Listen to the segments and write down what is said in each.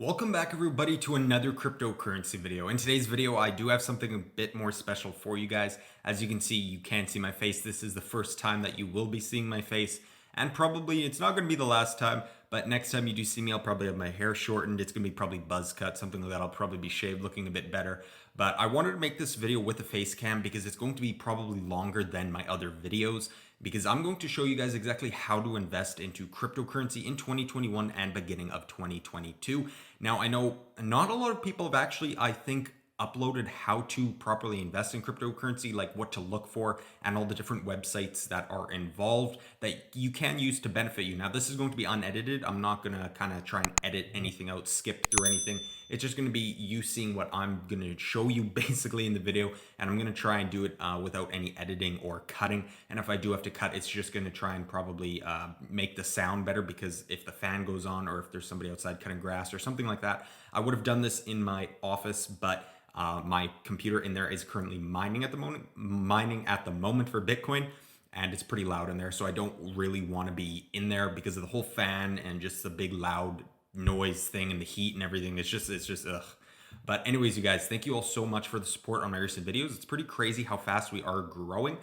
Welcome back everybody to another cryptocurrency video. In today's video, I do have something a bit more special for you guys. As you can see, you can't see my face. This is the first time that you will be seeing my face. And probably it's not going to be the last time, but next time you do see me, I'll probably have my hair shortened. It's going to be probably buzz cut, something like that. I'll probably be shaved, looking a bit better. But I wanted to make this video with a face cam because it's going to be probably longer than my other videos, because I'm going to show you guys exactly how to invest into cryptocurrency in 2021 and beginning of 2022. Now, I know not a lot of people have actually, I think, uploaded how to properly invest in cryptocurrency, like what to look for and all the different websites that are involved that you can use to benefit you. Now, this is going to be unedited. I'm not going to kind of try and edit anything out, skip through anything. It's just going to be you seeing what I'm going to show you basically in the video, and I'm going to try and do it without any editing or cutting. And if I do have to cut, it's just going to try and probably make the sound better, because if the fan goes on or if there's somebody outside cutting grass or something like that, I would have done this in my office, but my computer in there is currently mining at the moment for Bitcoin, and it's pretty loud in there. So I don't really want to be in there because of the whole fan and just the big loud noise thing and the heat and everything. It's just ugh. But anyways, you guys, thank you all so much for the support on my recent videos. It's pretty crazy how fast we are growing.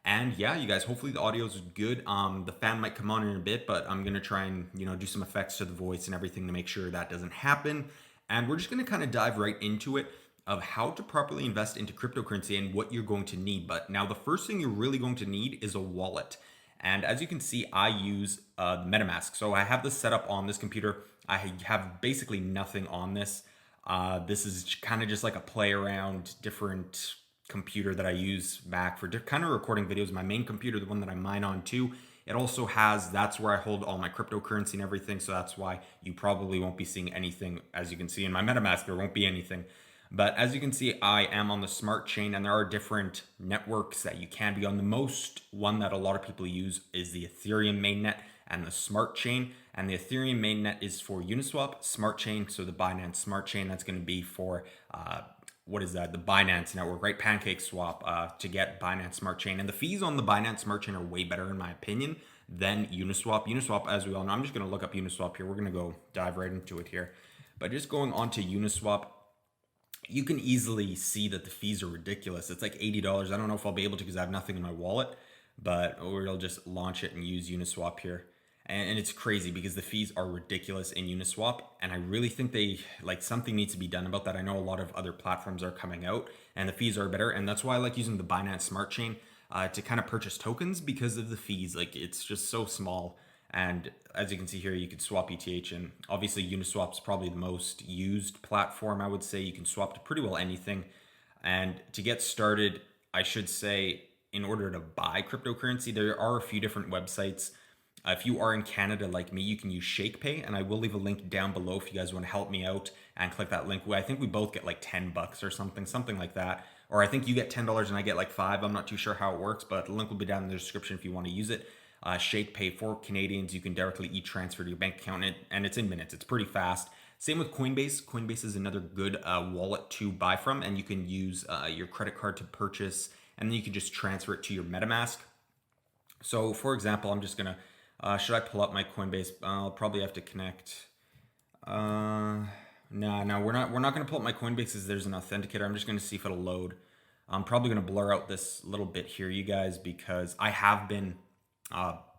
And yeah, you guys, hopefully the audio is good. The fan might come on in a bit, but I'm gonna try and do some effects to the voice and everything to make sure that doesn't happen. And we're just gonna kind of dive right into it of how to properly invest into cryptocurrency and what you're going to need. But now the first thing you're really going to need is a wallet. And as you can see, I use MetaMask. So I have this set up on this computer. I have basically nothing on this. This is kind of just like a play around different computer that I use Mac for kind of recording videos. My main computer, the one that I mine on too, it also has, that's where I hold all my cryptocurrency and everything. So that's why you probably won't be seeing anything. As you can see in my MetaMask, there won't be anything. But as you can see, I am on the smart chain, and there are different networks that you can be on. The most one that a lot of people use is the Ethereum mainnet and the smart chain. And the Ethereum mainnet is for Uniswap. Smart chain, so the Binance smart chain, that's going to be for what is that? The Binance network, right? Pancake Swap to get Binance smart chain. And the fees on the Binance smart chain are way better, in my opinion, than Uniswap. Uniswap, as we all know, I'm just going to look up Uniswap here. We're going to go dive right into it here. But just going on to Uniswap, you can easily see that the fees are ridiculous. It's like $80. I don't know if I'll be able to because I have nothing in my wallet, but we'll just launch it and use Uniswap here. And it's crazy because the fees are ridiculous in Uniswap. And I really think something needs to be done about that. I know a lot of other platforms are coming out and the fees are better. And that's why I like using the Binance Smart Chain to kind of purchase tokens, because of the fees. Like, it's just so small. And as you can see here, you could swap ETH, and obviously Uniswap is probably the most used platform. I would say you can swap to pretty well anything. And to get started, I should say, in order to buy cryptocurrency, there are a few different websites. If you are in Canada like me, you can use Shakepay, and I will leave a link down below if you guys want to help me out and click that link. I think we both get like $10 or something like that. Or I think you get $10 and I get like $5. I'm not too sure how it works, but the link will be down in the description if you want to use it. Shakepay for Canadians, you can directly e-transfer to your bank account, and it's in minutes. It's pretty fast. Same with Coinbase. Coinbase is another good wallet to buy from, and you can use your credit card to purchase, and then you can just transfer it to your MetaMask. So for example, I'm just gonna, should I pull up my Coinbase? I'll probably have to connect. No, we're not gonna pull up my Coinbase because there's an authenticator. I'm just gonna see if it'll load. I'm probably gonna blur out this little bit here, you guys, because I have been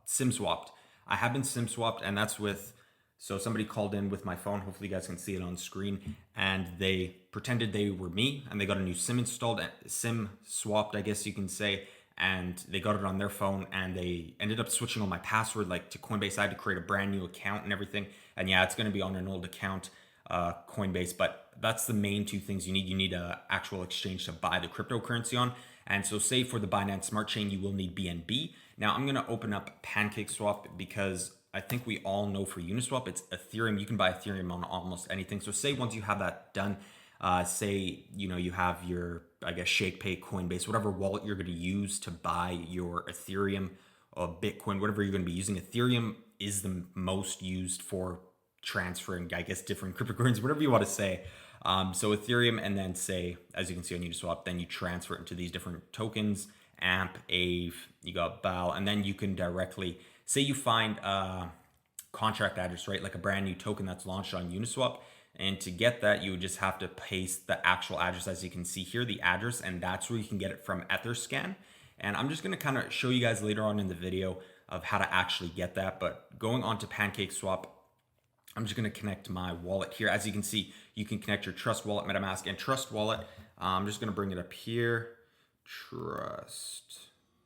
SIM swapped. I have been SIM swapped, and that's with, so somebody called in with my phone. Hopefully you guys can see it on screen, and they pretended they were me, and they got a new SIM installed, SIM swapped, I guess you can say, and they got it on their phone, and they ended up switching all my password to Coinbase. I had to create a brand new account and everything, and yeah, it's going to be on an old account, Coinbase. But that's the main two things you need. You need an actual exchange to buy the cryptocurrency on. And so say for the Binance Smart Chain, you will need BNB. Now I'm going to open up Pancake Swap because I think we all know for Uniswap, it's Ethereum. You can buy Ethereum on almost anything. So say once you have that done, say, you have your, I guess, Shakepay, Coinbase, whatever wallet you're going to use to buy your Ethereum or Bitcoin, whatever you're going to be using. Ethereum is the most used for transferring, I guess, different cryptocurrencies, whatever you want to say. So Ethereum, and then say, as you can see on Uniswap, then you transfer it into these different tokens, AMP, AVE, you got BAL, and then you can directly, say you find a contract address, right? Like a brand new token that's launched on Uniswap. And to get that, you would just have to paste the actual address, as you can see here, the address, and that's where you can get it from Etherscan. And I'm just going to kind of show you guys later on in the video of how to actually get that. But going on to PancakeSwap, I'm just going to connect my wallet here. As you can see, you can connect your Trust Wallet, MetaMask, and Trust Wallet. I'm just going to bring it up here. Trust.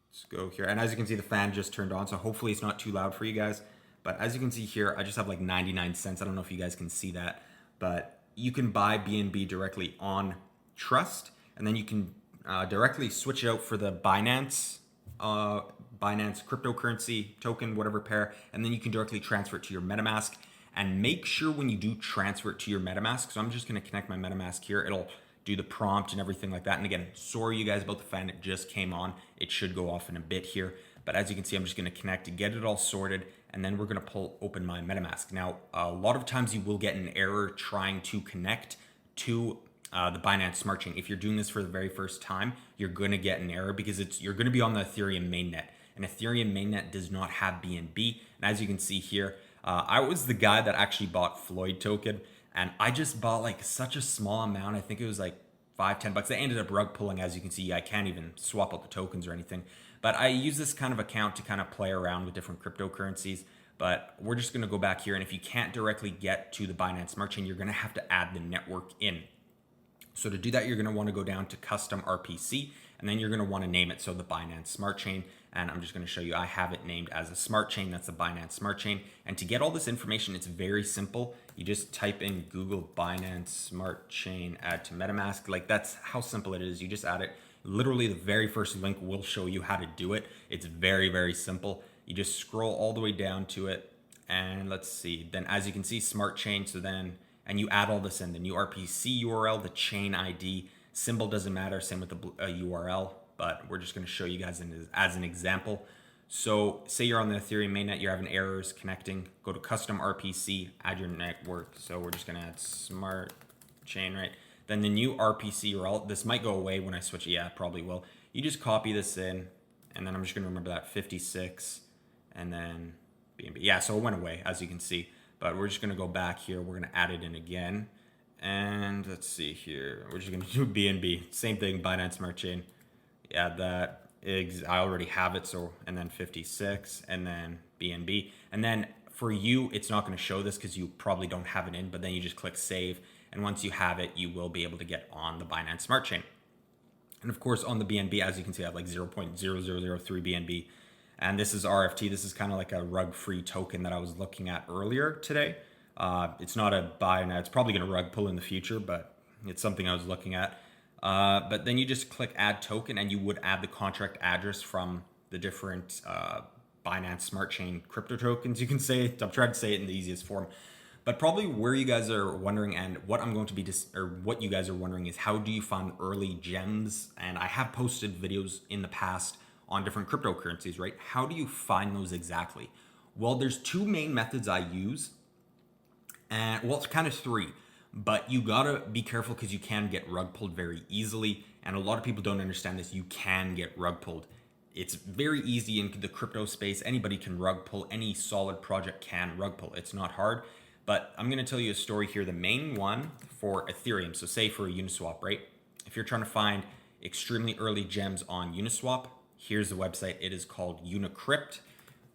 Let's go here. And as you can see, the fan just turned on, so hopefully it's not too loud for you guys. But as you can see here, I just have like 99 cents. I don't know if you guys can see that, but you can buy BNB directly on Trust, and then you can directly switch it out for the Binance cryptocurrency token, whatever pair, and then you can directly transfer it to your MetaMask. And make sure when you do transfer it to your MetaMask, so I'm just going to connect my MetaMask here. It'll do the prompt and everything like that. And again, sorry you guys about the fan, it just came on. It should go off in a bit here. But as you can see, I'm just going to connect to get it all sorted, and then we're going to open my MetaMask. Now, a lot of times you will get an error trying to connect to the Binance Smart Chain. If you're doing this for the very first time, you're going to get an error because you're going to be on the Ethereum mainnet. And Ethereum mainnet does not have BNB. And as you can see here, I was the guy that actually bought Floyd token, and I just bought like such a small amount. I think it was like $5-10. They ended up rug pulling. As you can see, I can't even swap out the tokens or anything. But I use this kind of account to kind of play around with different cryptocurrencies. But we're just going to go back here, and if you can't directly get to the Binance Smart Chain, you're going to have to add the network in. So to do that, you're going to want to go down to custom RPC, and then you're going to want to name it, so the Binance Smart Chain. And I'm just going to show you, I have it named as a smart chain. That's the Binance Smart Chain. And to get all this information, it's very simple. You just type in Google Binance Smart Chain, add to MetaMask. Like, that's how simple it is. You just add it. Literally the very first link will show you how to do it. It's very, very simple. You just scroll all the way down to it. And let's see, then as you can see, smart chain. So then, and you add all this in, the new RPC URL, the chain ID, symbol doesn't matter. Same with the URL. But we're just going to show you guys as an example. So say you're on the Ethereum mainnet, you're having errors connecting, go to custom RPC, add your network. So we're just going to add smart chain, right? Then the new RPC URL, this might go away when I switch. Yeah, it probably will. You just copy this in, and then I'm just going to remember that 56 and then BNB. Yeah, so it went away, as you can see. But we're just going to go back here. We're going to add it in again. And let's see here. We're just going to do BNB. Same thing, Binance Smart Chain. Add that. I already have it. So, and then 56 and then BNB. And then for you, it's not going to show this because you probably don't have it in, but then you just click save. And once you have it, you will be able to get on the Binance Smart Chain. And of course, on the BNB, as you can see, I have like 0.0003 BNB. And this is RFT. This is kind of like a rug-free token that I was looking at earlier today. It's not a buy now. It's probably going to rug pull in the future, but it's something I was looking at. But then you just click add token, and you would add the contract address from the different Binance Smart Chain crypto tokens. You can say, I'm trying to say it in the easiest form, but probably where you guys are wondering, and what I'm going to be, or what you guys are wondering, is how do you find early gems? And I have posted videos in the past on different cryptocurrencies, right? How do you find those exactly? Well, there's two main methods I use, and well, it's kind of three. But you gotta be careful because you can get rug pulled very easily. And a lot of people don't understand this. You can get rug pulled. It's very easy in the crypto space. Anybody can rug pull. Any solid project can rug pull. It's not hard. But I'm gonna tell you a story here. The main one for Ethereum. So say for a Uniswap, right? If you're trying to find extremely early gems on Uniswap, here's the website. It is called Unicrypt.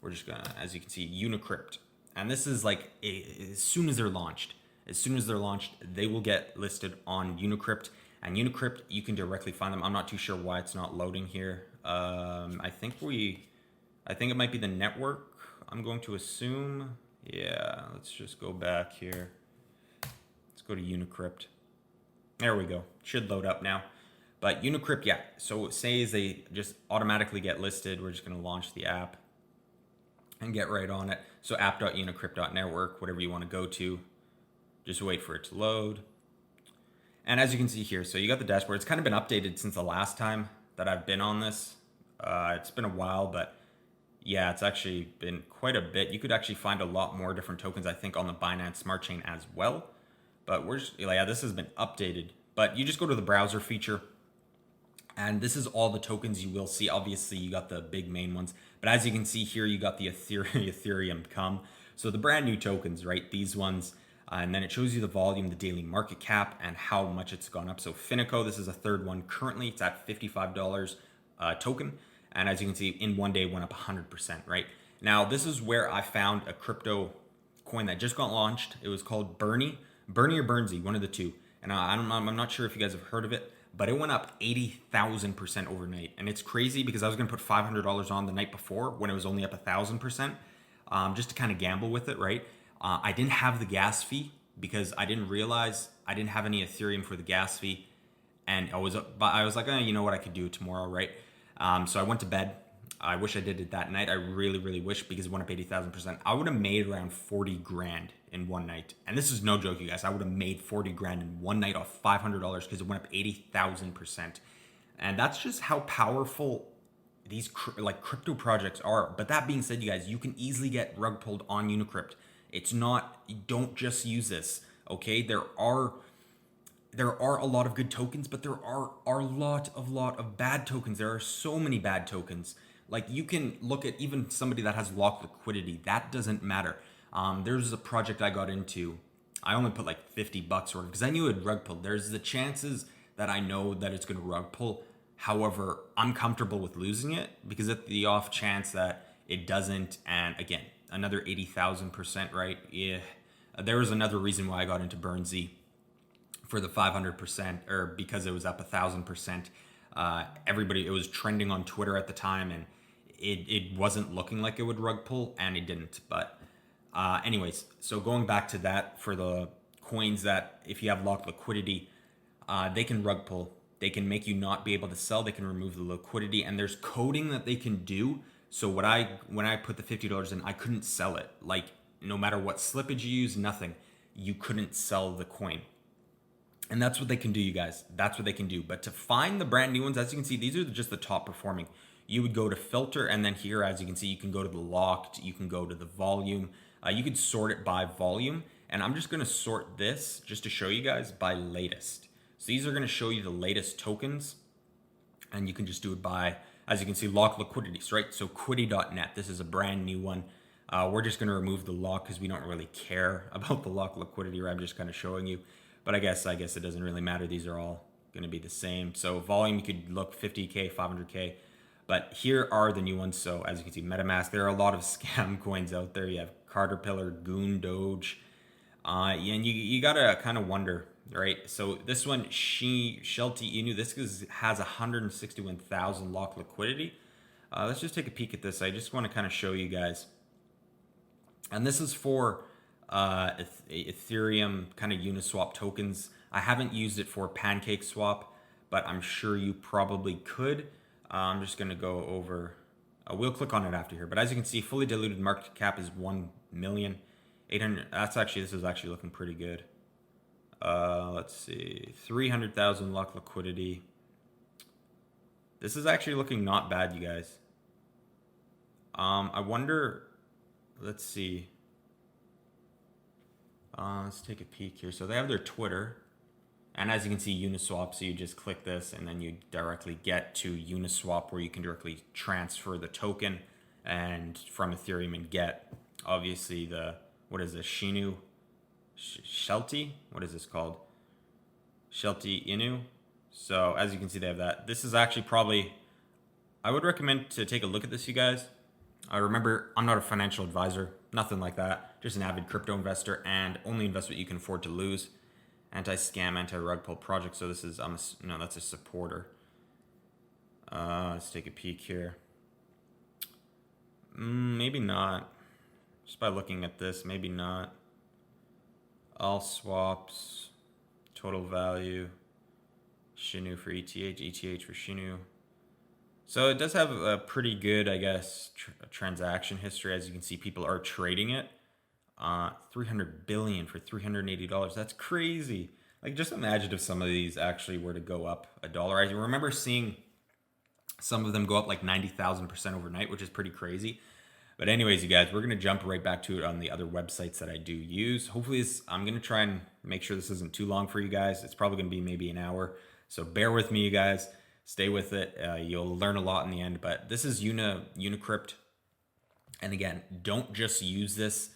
We're just gonna, as you can see, Unicrypt. And this is like as soon as they're launched. As soon as they're launched, they will get listed on Unicrypt. And Unicrypt, you can directly find them. I'm not too sure why it's not loading here. I think it might be the network, I'm going to assume. Yeah, let's just go back here. Let's go to Unicrypt. There we go. Should load up now. But Unicrypt, yeah. So it says they just automatically get listed. We're just going to launch the app and get right on it. So app.unicrypt.network, whatever you want to go to. Just wait for it to load. And as you can see here, so you got the dashboard. It's kind of been updated since the last time that I've been on this. It's been a while, but yeah, it's actually been quite a bit. You could actually find a lot more different tokens, I think, on the Binance Smart Chain as well. But we're just, yeah, this has been updated. But you just go to the browser feature, and this is all the tokens you will see. Obviously, you got the big main ones. But as you can see here, you got the Ethereum come. So the brand new tokens, right? These ones, And then it shows you the volume, the daily market cap, and how much it's gone up. So Finico, this is a third one. Currently, it's at $55 token. And as you can see, in one day, it went up 100%, right? Now, this is where I found a crypto coin that just got launched. It was called Bernie or Bernsey, one of the two. And I'm not sure if you guys have heard of it, but it went up 80,000% overnight. And it's crazy because I was going to put $500 on the night before when it was only up 1,000%, just to kind of gamble with it, right? I didn't have the gas fee because I didn't realize I didn't have any Ethereum for the gas fee. And I was like, you know what, I could do it tomorrow, right? So I went to bed. I wish I did it that night. I really, really wish, because it went up 80,000%. I would have made around 40 grand in one night. And this is no joke, you guys. I would have made 40 grand in one night off $500 because it went up 80,000%. And that's just how powerful these crypto projects are. But that being said, you guys, you can easily get rug pulled on Unicrypt. It's not, don't just use this, okay? There are a lot of good tokens, but there are a lot of bad tokens. There are so many bad tokens. Like, you can look at even somebody that has locked liquidity. That doesn't matter. There's a project I got into. I only put like $50 or because I knew it would rug pull. There's the chances that I know that it's going to rug pull. However, I'm comfortable with losing it because at the off chance that it doesn't, and again, another 80,000%, right? Yeah. There was another reason why I got into Bernsey for the 500%, or because it was up 1,000%. Everybody, it was trending on Twitter at the time, and it wasn't looking like it would rug pull, and it didn't. But anyways, so going back to that, for the coins that if you have locked liquidity, they can rug pull. They can make you not be able to sell. They can remove the liquidity, and there's coding that they can do. So when I put the $50 in, I couldn't sell it. Like, no matter what slippage you use, nothing. You couldn't sell the coin. And that's what they can do, you guys. That's what they can do. But to find the brand new ones, as you can see, these are just the top performing. You would go to filter, and then here, as you can see, you can go to the locked, you can go to the volume. You could sort it by volume. And I'm just going to sort this just to show you guys by latest. So these are going to show you the latest tokens. And you can just do it by, as you can see, lock liquidities, right? So Quiddy.net, this is a brand new one. We're just going to remove the lock because we don't really care about the lock liquidity, right? I'm just kind of showing you. But I guess it doesn't really matter. These are all going to be the same. So volume, you could look 50K, 500K. But here are the new ones. So as you can see, MetaMask, there are a lot of scam coins out there. You have Caterpillar, Goon, Doge. And you got to kind of wonder, right? So this one, Shelty Inu, this has 161,000 locked liquidity. Let's just take a peek at this. I just want to kind of show you guys. And this is for Ethereum kind of Uniswap tokens. I haven't used it for Pancake Swap, but I'm sure you probably could. I'm just going to go over, we'll click on it after here. But as you can see, fully diluted market cap is 1,800,000. This is actually looking pretty good. Let's see, 300,000 locked liquidity. This is actually looking not bad, you guys. I wonder, let's see. Let's take a peek here. So they have their Twitter. And as you can see, Uniswap, so you just click this and then you directly get to Uniswap where you can directly transfer the token and from Ethereum and get, obviously, the, what is this, Shinu? Shelty? What is this called? Shelty Inu. So as you can see, they have that. This is actually probably, I would recommend to take a look at this, you guys. I remember, I'm not a financial advisor, nothing like that. Just an avid crypto investor and only invest what you can afford to lose. Anti-scam, anti-rug pull project. So this is, no, that's a supporter. Let's take a peek here. Maybe not. Just by looking at this, maybe not. All swaps, total value, Shinu for ETH, ETH for Shinu. So it does have a pretty good, I guess, transaction history. As you can see, people are trading it. 300 billion for $380. That's crazy. Like, just imagine if some of these actually were to go up $1. I remember seeing some of them go up like 90,000% overnight, which is pretty crazy. But anyways, you guys, we're going to jump right back to it on the other websites that I do use. Hopefully I'm going to try and make sure this isn't too long for you guys. It's probably going to be maybe an hour. So bear with me, you guys. Stay with it. You'll learn a lot in the end. But this is Unicrypt. And again, don't just use this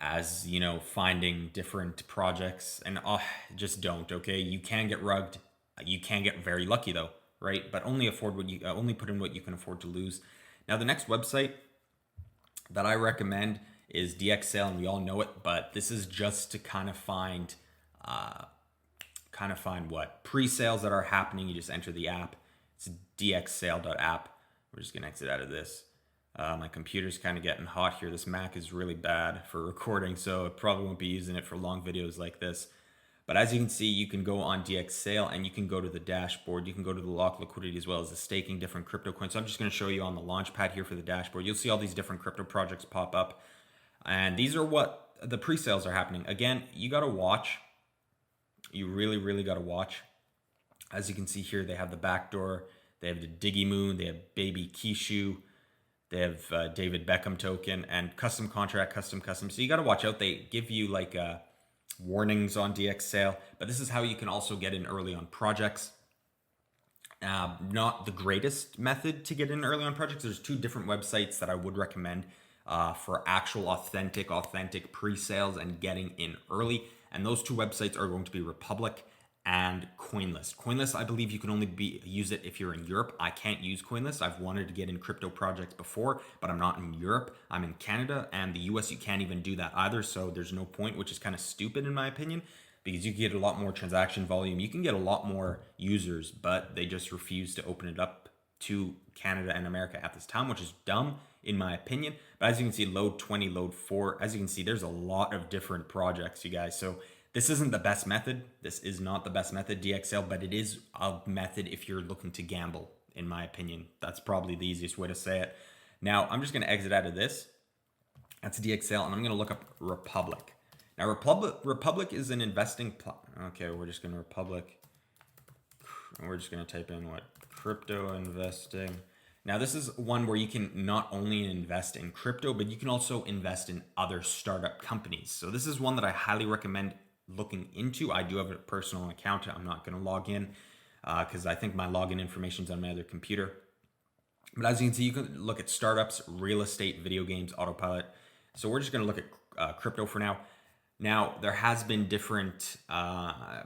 as, finding different projects, and just don't. Okay, you can get rugged. You can get very lucky though, right? But only only put in what you can afford to lose. Now, the next website that I recommend is DXSale, and we all know it, but this is just to kind of find what pre-sales that are happening. You just enter the app. It's dxsale.app. We're just gonna exit out of this. My computer's kind of getting hot here. This Mac is really bad for recording, so I probably won't be using it for long videos like this. But as you can see, you can go on DXSale and you can go to the dashboard. You can go to the lock liquidity as well as the staking different crypto coins. So I'm just going to show you on the launch pad here for the dashboard. You'll see all these different crypto projects pop up. And these are what the pre-sales are happening. Again, you got to watch. You really, really got to watch. As you can see here, they have the backdoor. They have the Diggy Moon. They have Baby Kishu. They have David Beckham token and custom contract, custom. So you got to watch out. They give you like warnings on DXSale, but this is how you can also get in early on projects. Not the greatest method to get in early on projects. There's two different websites that I would recommend for actual authentic pre-sales and getting in early. And those two websites are going to be Republic and CoinList. CoinList, I believe you can only use it if you're in Europe. I can't use CoinList. I've wanted to get in crypto projects before, but I'm not in Europe. I'm in Canada, and the US, you can't even do that either. So there's no point, which is kind of stupid in my opinion, because you can get a lot more transaction volume. You can get a lot more users, but they just refuse to open it up to Canada and America at this time, which is dumb in my opinion. But as you can see, load 20, load 4, as you can see, there's a lot of different projects, you guys. So this isn't the best method. This is not the best method, DXL, but it is a method if you're looking to gamble, in my opinion. That's probably the easiest way to say it. Now, I'm just going to exit out of this. That's DXL, and I'm going to look up Republic. Now, Republic is an investing okay, we're just going to Republic. And we're just going to type in what? Crypto investing. Now, this is one where you can not only invest in crypto, but you can also invest in other startup companies. So this is one that I highly recommend looking into. I do have a personal account. I'm not going to log in because I think my login information is on my other computer. But as you can see, you can look at startups, real estate, video games, autopilot. So we're just going to look at crypto for now. Now, there has been different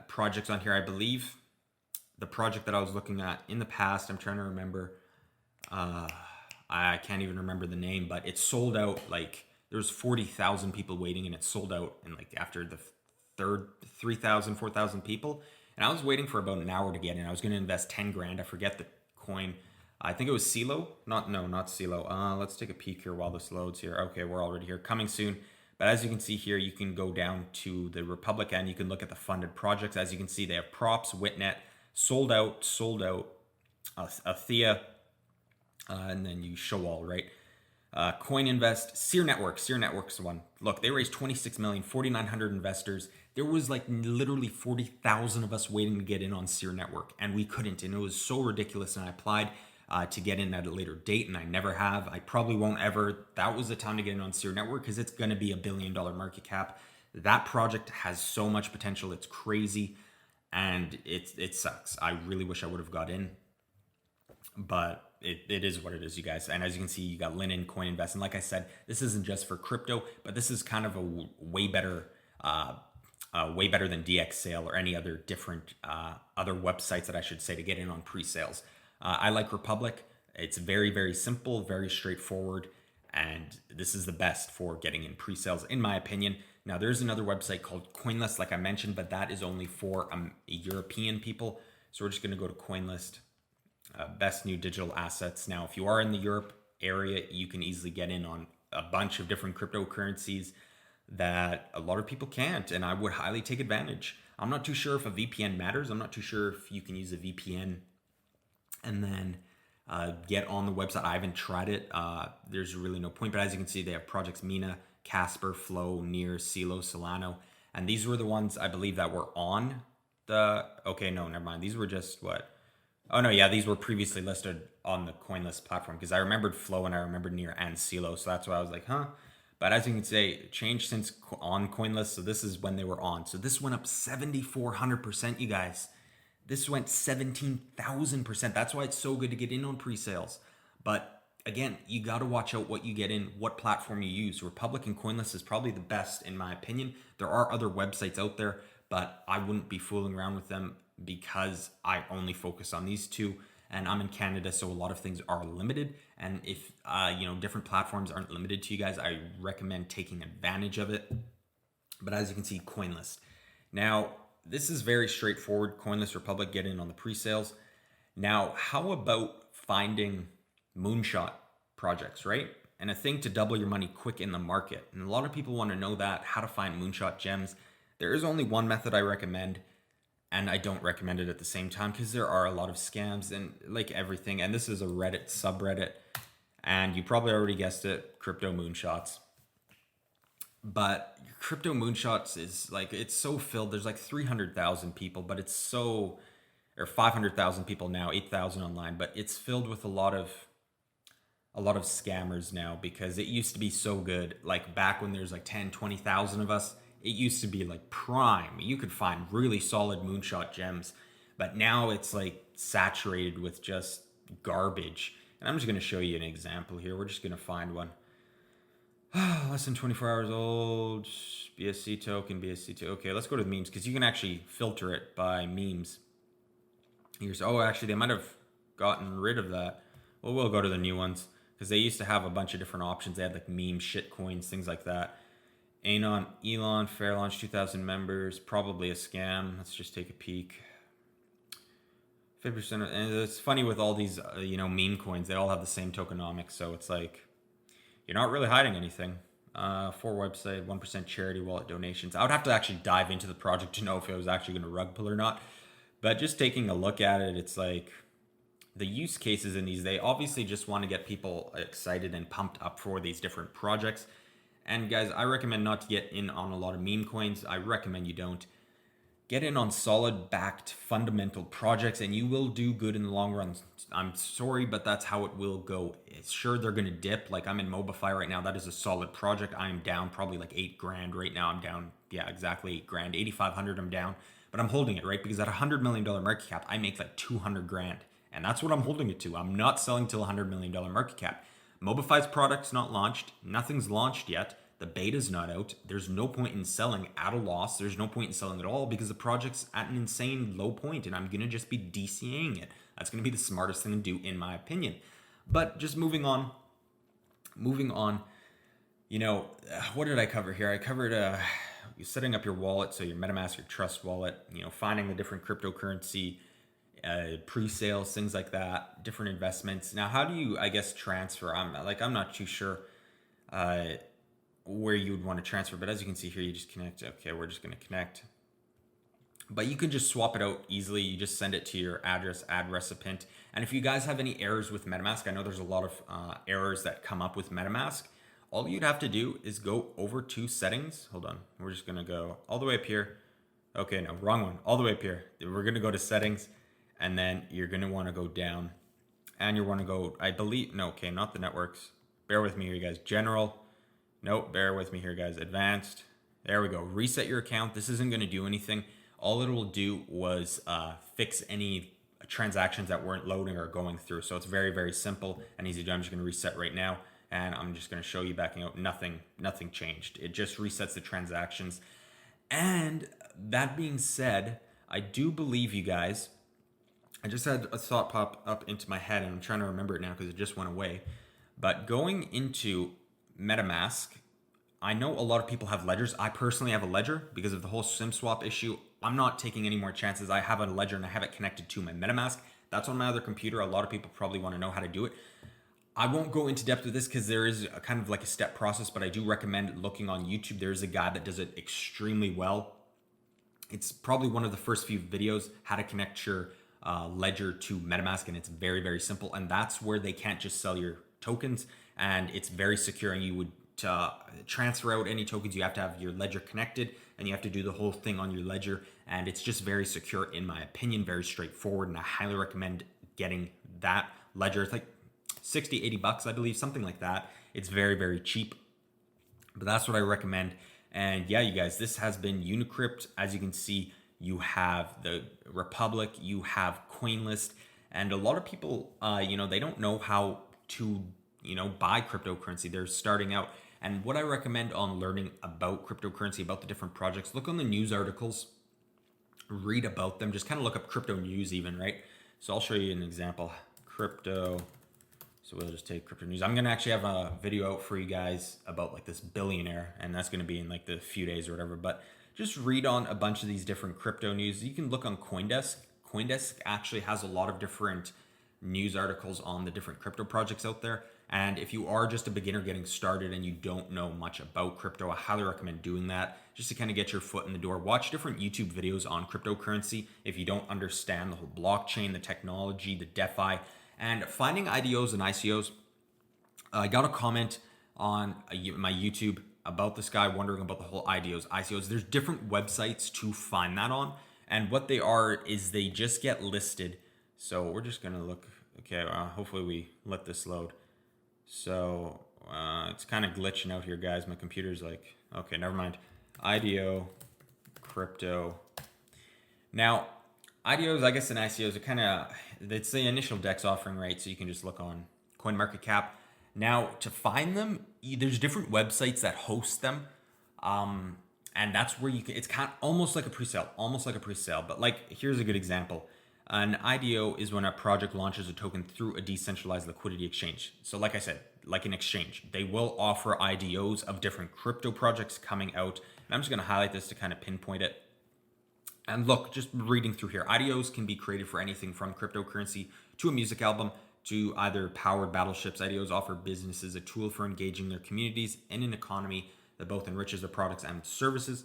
projects on here. I believe the project that I was looking at in the past, I'm trying to remember. I can't even remember the name, but it sold out. Like there was 40,000 people waiting, and it sold out in like after the third 3,000, 4,000 people. And I was waiting for about an hour to get in. I was going to invest 10 grand. I forget the coin. I think it was CeeLo. Not CeeLo. Let's take a peek here while this loads here. Okay, we're already here. Coming soon. But as you can see here, you can go down to the Republic and you can look at the funded projects. As you can see, they have Props, Witnet, sold out, Athea, and then you show all, right? Coin Invest, Seer Network's the one. Look, they raised 26 million, 4,900 investors. There was like literally 40,000 of us waiting to get in on Seer Network, and we couldn't. And it was so ridiculous. And I applied to get in at a later date, and I never have. I probably won't ever. That was the time to get in on Seer Network because it's going to be $1 billion market cap. That project has so much potential. It's crazy, and it sucks. I really wish I would have got in, but it is what it is, you guys. And as you can see, you got Linen, Coin Invest, and like I said, this isn't just for crypto, but this is kind of a way better than DXSale or any other different other websites that I should say to get in on pre-sales. I like Republic. It's very, very simple, very straightforward, and this is the best for getting in pre-sales, in my opinion. Now, there's another website called CoinList, like I mentioned, but that is only for European people. So we're just going to go to CoinList. Best new digital assets. Now, if you are in the Europe area, you can easily get in on a bunch of different cryptocurrencies that a lot of people can't, and I would highly take advantage. I'm not too sure if a VPN matters. I'm not too sure if you can use a VPN and then get on the website. I haven't tried it. There's really no point, but as you can see, they have projects Mina, Casper, Flow, Near, CeeLo, Solano, and these were the ones I believe that were on the, okay, no, never mind. These were just what? Oh no, yeah, these were previously listed on the CoinList platform because I remembered Flow and I remembered Near and CeeLo, so that's why I was like, huh. But as you can say, changed since on CoinList, so this is when they were on. So this went up 7,400%, you guys. This went 17,000%. That's why it's so good to get in on pre-sales. But again, you got to watch out what you get in, what platform you use. Republic and Coinlist is probably the best in my opinion. There are other websites out there, but I wouldn't be fooling around with them because I only focus on these two. And I'm in Canada, so a lot of things are limited. And if different platforms aren't limited to you guys, I recommend taking advantage of it. But as you can see, Coinlist. Now, this is very straightforward. Coinlist Republic, get in on the pre-sales. Now, how about finding Moonshot projects, right? And a thing to double your money quick in the market. And a lot of people want to know that, how to find Moonshot gems. There is only one method I recommend, and I don't recommend it at the same time because there are a lot of scams and like everything. And this is a Reddit subreddit, and you probably already guessed it, crypto moonshots. But crypto moonshots is like, it's so filled. There's like 300,000 people, but it's so, or 500,000 people now, 8,000 online, but it's filled with a lot of scammers now because it used to be so good. Like back when there's like 10, 20,000 of us, it used to be like prime. You could find really solid moonshot gems, but now it's like saturated with just garbage. And I'm just going to show you an example here. We're just going to find one. Less than 24 hours old, BSC token, BSC token. Okay, let's go to the memes because you can actually filter it by memes. Here's, oh, actually, they might have gotten rid of that. Well, we'll go to the new ones because they used to have a bunch of different options. They had like meme shit coins, things like that. Elon, fair launch, 2,000 members, probably a scam. Let's just take a peek. 50%, and it's funny with all these, meme coins, they all have the same tokenomics. So it's like, you're not really hiding anything. For website, 1% charity wallet donations. I would have to actually dive into the project to know if it was actually going to rug pull or not. But just taking a look at it, it's like the use cases in these, they obviously just want to get people excited and pumped up for these different projects. And guys, I recommend not to get in on a lot of meme coins. I recommend you don't. Get in on solid backed fundamental projects and you will do good in the long run. I'm sorry, but that's how it will go. It's sure they're going to dip. Like I'm in Mobify right now. That is a solid project. I am down probably like $8,000 right now. I'm down. Yeah, exactly $8,000, 8,500 I'm down, but I'm holding it, right? Because at $100 million market cap, I make like $200,000 and that's what I'm holding it to. I'm not selling till $100 million market cap. Mobify's product's not launched. Nothing's launched yet. The beta's not out. There's no point in selling at a loss. There's no point in selling at all because the project's at an insane low point and I'm going to just be DCAing it. That's going to be the smartest thing to do in my opinion. But just moving on, what did I cover here? I covered setting up your wallet, so your MetaMask, your Trust wallet, finding the different cryptocurrency pre-sales, things like that, different investments. Now, how do you, transfer? I'm not too sure where you would want to transfer, but as you can see here, you just connect. Okay, we're just going to connect. But you can just swap it out easily. You just send it to your address, add recipient. And if you guys have any errors with MetaMask, I know there's a lot of errors that come up with MetaMask. All you'd have to do is go over to settings. Hold on. We're just going to go all the way up here. Okay, no, wrong one. All the way up here. We're going to go to settings and then you're going to want to go down and you want to go, not the networks. Bear with me here, guys. General. Nope, bear with me here, guys. Advanced. There we go. Reset your account. This isn't going to do anything. All it will do was fix any transactions that weren't loading or going through. So it's very, very simple and easy to do. I'm just going to reset right now. And I'm just going to show you backing out. Nothing changed. It just resets the transactions. And that being said, I do believe you guys, I just had a thought pop up into my head and I'm trying to remember it now because it just went away. But going into MetaMask, I know a lot of people have ledgers. I personally have a ledger because of the whole SIM swap issue. I'm not taking any more chances. I have a ledger and I have it connected to my MetaMask. That's on my other computer. A lot of people probably want to know how to do it. I won't go into depth with this because there is a kind of like a step process, but I do recommend looking on YouTube. There's a guy that does it extremely well. It's probably one of the first few videos, how to connect your ledger to MetaMask, and it's very, very simple. And that's where they can't just sell your tokens, and it's very secure. And you would transfer out any tokens, you have to have your ledger connected, and you have to do the whole thing on your ledger. And it's just very secure, in my opinion, very straightforward. And I highly recommend getting that ledger. It's like 60, 80 bucks, I believe, something like that. It's very, very cheap, but that's what I recommend. And yeah, you guys, this has been Unicrypt. As you can see, you have the Republic, you have Coinlist, and a lot of people, they don't know how to buy cryptocurrency. They're starting out. And what I recommend on learning about cryptocurrency, about the different projects, look on the news articles, read about them, just kind of look up crypto news even, right? So I'll show you an example. Crypto. So we'll just take crypto news. I'm going to actually have a video out for you guys about like this billionaire, and that's going to be in like the few days or whatever. But just read on a bunch of these different crypto news. You can look on CoinDesk. CoinDesk actually has a lot of different news articles on the different crypto projects out there. And if you are just a beginner getting started and you don't know much about crypto, I highly recommend doing that just to kind of get your foot in the door. Watch different YouTube videos on cryptocurrency if you don't understand the whole blockchain, the technology, the DeFi, and finding IDOs and ICOs. I got a comment on my YouTube about this guy wondering about the whole IDOs, ICOs. There's different websites to find that on. And what they are is they just get listed. So we're just going to look. Okay, hopefully we let this load. So it's kind of glitching out here, guys. My computer's like, okay, never mind. IDO, crypto. Now, IDOs, I guess, and ICOs are kind of, it's the initial DEX offering, right? So you can just look on CoinMarketCap. Now, to find them, there's different websites that host them. And that's where you can, it's kind of almost like a pre-sale, But like, here's a good example. An IDO is when a project launches a token through a decentralized liquidity exchange. So like I said, like an exchange, they will offer IDOs of different crypto projects coming out. And I'm just going to highlight this to kind of pinpoint it. And look, just reading through here, IDOs can be created for anything from cryptocurrency to a music album to either powered battleships. IDOs offer businesses a tool for engaging their communities in an economy that both enriches their products and services.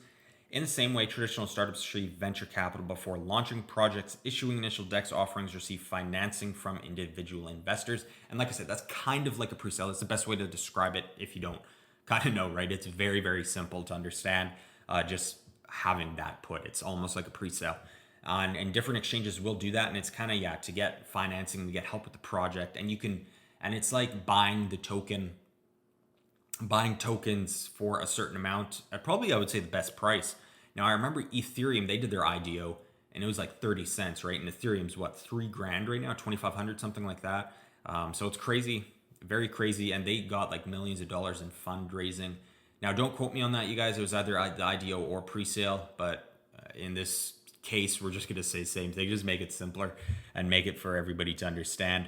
In the same way, traditional startups receive venture capital before launching projects, issuing initial DEX offerings, receive financing from individual investors. And like I said, that's kind of like a pre-sale. It's the best way to describe it if you don't kind of know, right? It's very, very simple to understand. Just having that put, it's almost like a pre-sale. And different exchanges will do that. And it's kind of, to get financing, to get help with the project. And it's like buying tokens for a certain amount at probably, I would say, the best price. Now, I remember Ethereum, they did their IDO and it was like 30 cents, right? And Ethereum's what, $3,000 right now, 2,500, something like that. So it's crazy, very crazy. And they got like millions of dollars in fundraising. Now, don't quote me on that, you guys. It was either the IDO or pre-sale, but in this case, we're just going to say the same thing. Just make it simpler and make it for everybody to understand.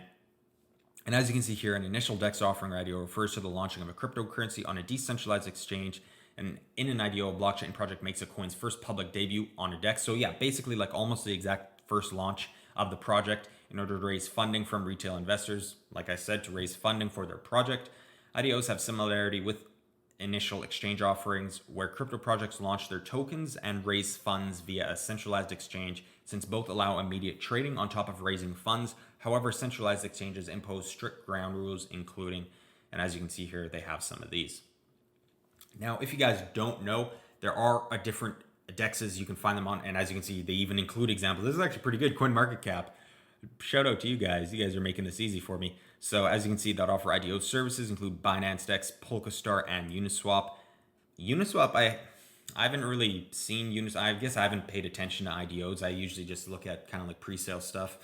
And as you can see here, an initial DEX offering or IDO refers to the launching of a cryptocurrency on a decentralized exchange. And in an IDO, a blockchain project makes a coin's first public debut on a DEX. So basically like almost the exact first launch of the project in order to raise funding from retail investors. Like I said, to raise funding for their project. IDOs have similarity with initial exchange offerings where crypto projects launch their tokens and raise funds via a centralized exchange, since both allow immediate trading on top of raising funds. However, centralized exchanges impose strict ground rules, including, and as you can see here, they have some of these. Now, if you guys don't know, there are different DEXs you can find them on, and as you can see, they even include examples. This is actually pretty good. CoinMarketCap, shout out to you guys. You guys are making this easy for me. So as you can see, that offer IDO services include Binance DEX, Polkastar, and Uniswap. Uniswap, I haven't really seen Uniswap. I guess I haven't paid attention to IDOs. I usually just look at kind of like pre-sale stuff.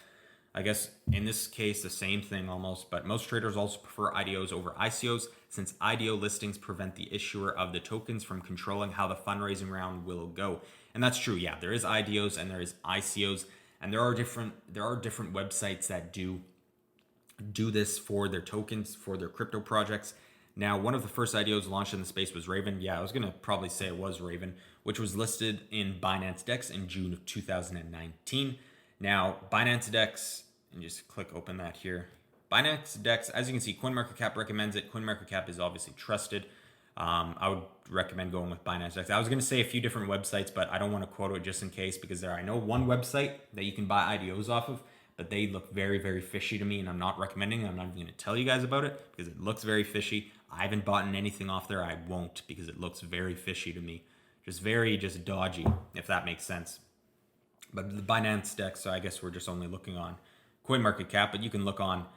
I guess in this case, the same thing almost, but most traders also prefer IDOs over ICOs, since IDO listings prevent the issuer of the tokens from controlling how the fundraising round will go. And that's true. Yeah, there is IDOs and there is ICOs, and there are different websites that do this for their tokens, for their crypto projects. Now, one of the first IDOs launched in the space was Raven. Yeah, I was going to probably say it was Raven, which was listed in Binance DEX in June of 2019. Now, Binance DEX, and just click open that here. Binance DEX, as you can see, CoinMarketCap recommends it. CoinMarketCap is obviously trusted. I would recommend going with Binance DEX. I was going to say a few different websites, but I don't want to quote it just in case, because I know one website that you can buy IDOs off of, but they look very, very fishy to me, and I'm not recommending it. I'm not even going to tell you guys about it because it looks very fishy. I haven't bought anything off there. I won't, because it looks very fishy to me. Just dodgy, if that makes sense. But the Binance DEX, so I guess we're just only looking on CoinMarketCap, but you can look on,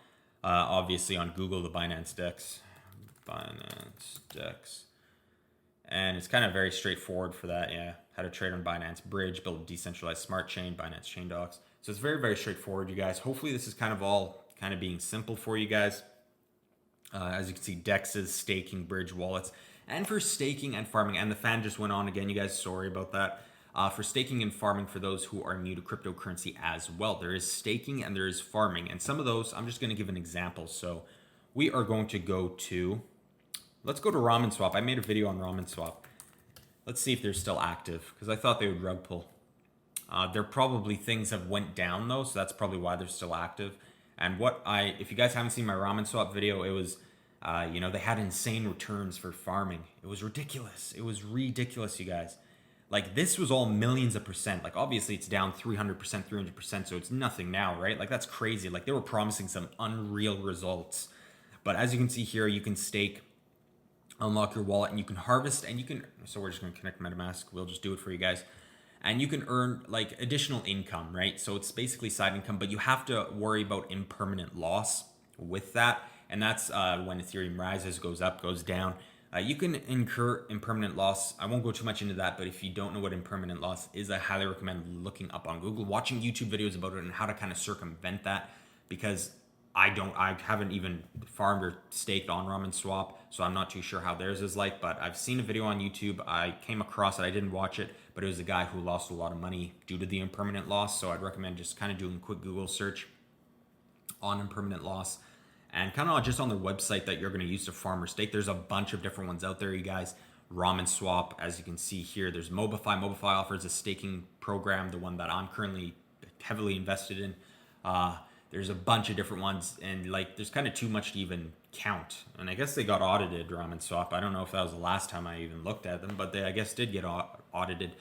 obviously on Google, the Binance DEX. And it's kind of very straightforward for that, how to trade on Binance Bridge, build a decentralized smart chain, Binance Chain Docs. So it's very, very straightforward, you guys. Hopefully this is kind of all being simple for you guys. As you can see, DEXs, staking, bridge wallets. And for staking and farming, and the fan just went on again, you guys, sorry about that. For staking and farming, for those who are new to cryptocurrency as well, there is staking and there is farming. And some of those, I'm just going to give an example. So we are going to go to, let's go to Ramen Swap. I made a video on Ramen Swap. Let's see if they're still active, because I thought they would rug pull. They're probably, things have went down though, so that's probably why they're still active. And if you guys haven't seen my Ramen Swap video, it was, they had insane returns for farming. It was ridiculous. It was ridiculous, you guys. Like, this was all millions of percent. Like, obviously it's down 300%, 300%, so it's nothing now, right? Like, that's crazy. Like, they were promising some unreal results. But as you can see here, you can stake, unlock your wallet, and you can harvest, and you can, so we're just gonna connect MetaMask. We'll just do it for you guys. And you can earn like additional income, right? So it's basically side income, but you have to worry about impermanent loss with that. And that's when Ethereum rises, goes up, goes down. You can incur impermanent loss. I won't go too much into that, but if you don't know what impermanent loss is, I highly recommend looking up on Google, watching YouTube videos about it and how to kind of circumvent that, because I haven't even farmed or staked on Ramen Swap, so I'm not too sure how theirs is like, but I've seen a video on YouTube. I came across it, I didn't watch it, but it was a guy who lost a lot of money due to the impermanent loss. So I'd recommend just kind of doing a quick Google search on impermanent loss and kind of just on their website that you're going to use to farm or stake. There's a bunch of different ones out there, you guys. Ramen Swap, as you can see here, there's Mobify. Mobify offers a staking program, the one that I'm currently heavily invested in. There's a bunch of different ones, and like there's kind of too much to even count. And I guess they got audited, Ramen Swap. I don't know if that was the last time I even looked at them, but they, I guess, did get audited.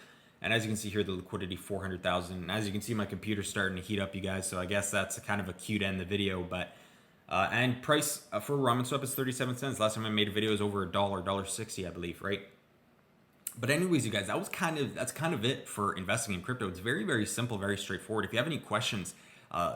And as you can see here, the liquidity 400,000. And as you can see, my computer's starting to heat up, you guys. So I guess that's kind of a cute end of the video. But and price for Ramen Swap is 37 cents. Last time I made a video was over $1.60, I believe, right? But anyways, you guys, that's kind of it for investing in crypto. It's very, very simple, very straightforward. If you have any questions,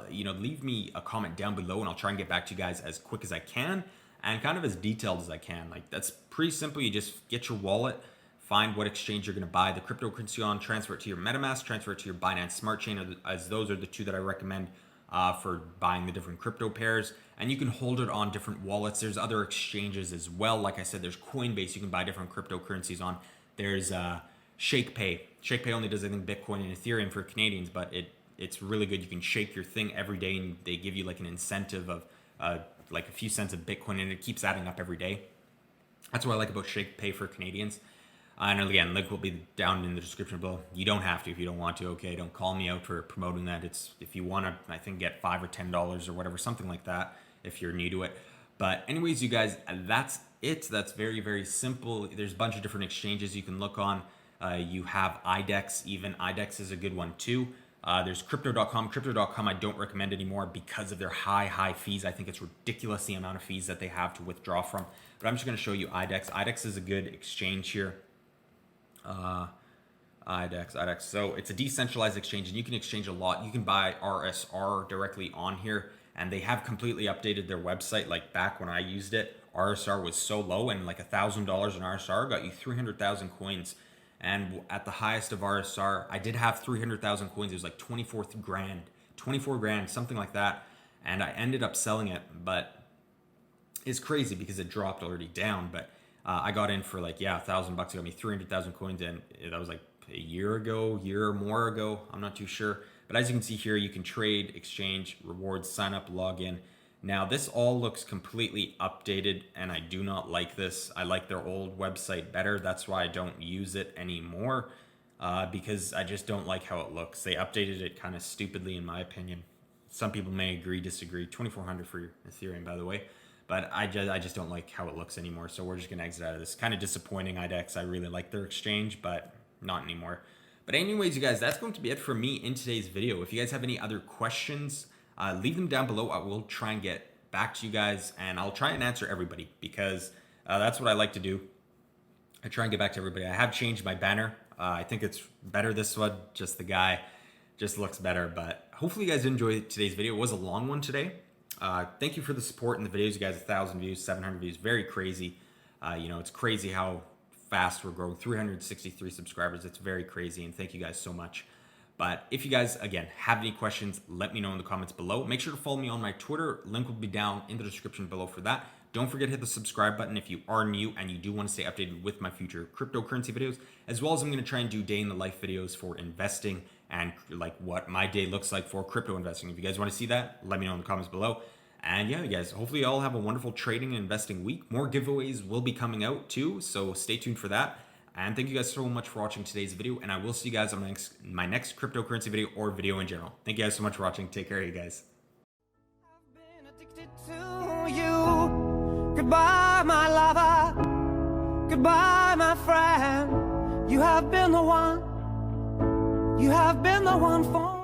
leave me a comment down below and I'll try and get back to you guys as quick as I can and kind of as detailed as I can. Like, that's pretty simple. You just get your wallet, find what exchange you're going to buy the cryptocurrency on, transfer it to your MetaMask, transfer it to your Binance Smart Chain, as those are the two that I recommend for buying the different crypto pairs. And you can hold it on different wallets. There's other exchanges as well. Like I said, there's Coinbase you can buy different cryptocurrencies on. There's Shakepay. Shakepay only does, I think, Bitcoin and Ethereum for Canadians, but it's really good. You can shake your thing every day, and they give you like an incentive of like a few cents of Bitcoin, and it keeps adding up every day. That's what I like about Shakepay for Canadians. And again, link will be down in the description below. You don't have to if you don't want to. Okay, don't call me out for promoting that. It's if you want to, I think, get $5 or $10 or whatever, something like that, if you're new to it. But anyways, you guys, that's it. That's very, very simple. There's a bunch of different exchanges you can look on. You have IDEX. Even IDEX is a good one too. There's crypto.com. Crypto.com I don't recommend anymore because of their high fees. I think it's ridiculous the amount of fees that they have to withdraw from. But I'm just going to show you IDEX. IDEX is a good exchange here. IDEX. So it's a decentralized exchange, and you can exchange a lot. You can buy RSR directly on here, and they have completely updated their website. Like back when I used it, RSR was so low, and like $1,000 in RSR got you 300,000 coins. And at the highest of RSR, I did have 300,000 coins. It was like 24 grand, something like that. And I ended up selling it, but it's crazy because it dropped already down. But I got in for like, $1,000. It got me 300,000 coins, and that was like a year or more ago. I'm not too sure. But as you can see here, you can trade, exchange, rewards, sign up, log in. Now, this all looks completely updated, and I do not like this. I like their old website better. That's why I don't use it anymore, because I just don't like how it looks. They updated it kind of stupidly, in my opinion. Some people may agree, disagree. 2,400 for Ethereum, by the way. But I just don't like how it looks anymore, so we're just going to exit out of this. Kind of disappointing, IDEX. I really like their exchange, but not anymore. But anyways, you guys, that's going to be it for me in today's video. If you guys have any other questions, leave them down below. I will try and get back to you guys, and I'll try and answer everybody, because that's what I like to do. I try and get back to everybody. I have changed my banner. I think it's better this one. Just the guy just looks better. But hopefully you guys enjoyed today's video. It was a long one today. Thank you for the support in the videos. You guys, 1,000 views, 700 views, very crazy. It's crazy how fast we're growing. 363 subscribers. It's very crazy, and thank you guys so much. But if you guys, again, have any questions, let me know in the comments below. Make sure to follow me on my Twitter. Link will be down in the description below for that. Don't forget to hit the subscribe button if you are new and you do want to stay updated with my future cryptocurrency videos, as well as I'm going to try and do day in the life videos for investing and like what my day looks like for crypto investing. If you guys want to see that, let me know in the comments below. And yeah, you guys, hopefully you all have a wonderful trading and investing week. More giveaways will be coming out too, so stay tuned for that. And thank you guys so much for watching today's video, and I will see you guys on my next cryptocurrency video or video in general. Thank you guys so much for watching. Take care of you guys. I've been addicted to you. Goodbye, my lover. Goodbye, my friend. You have been the one. You have been the one for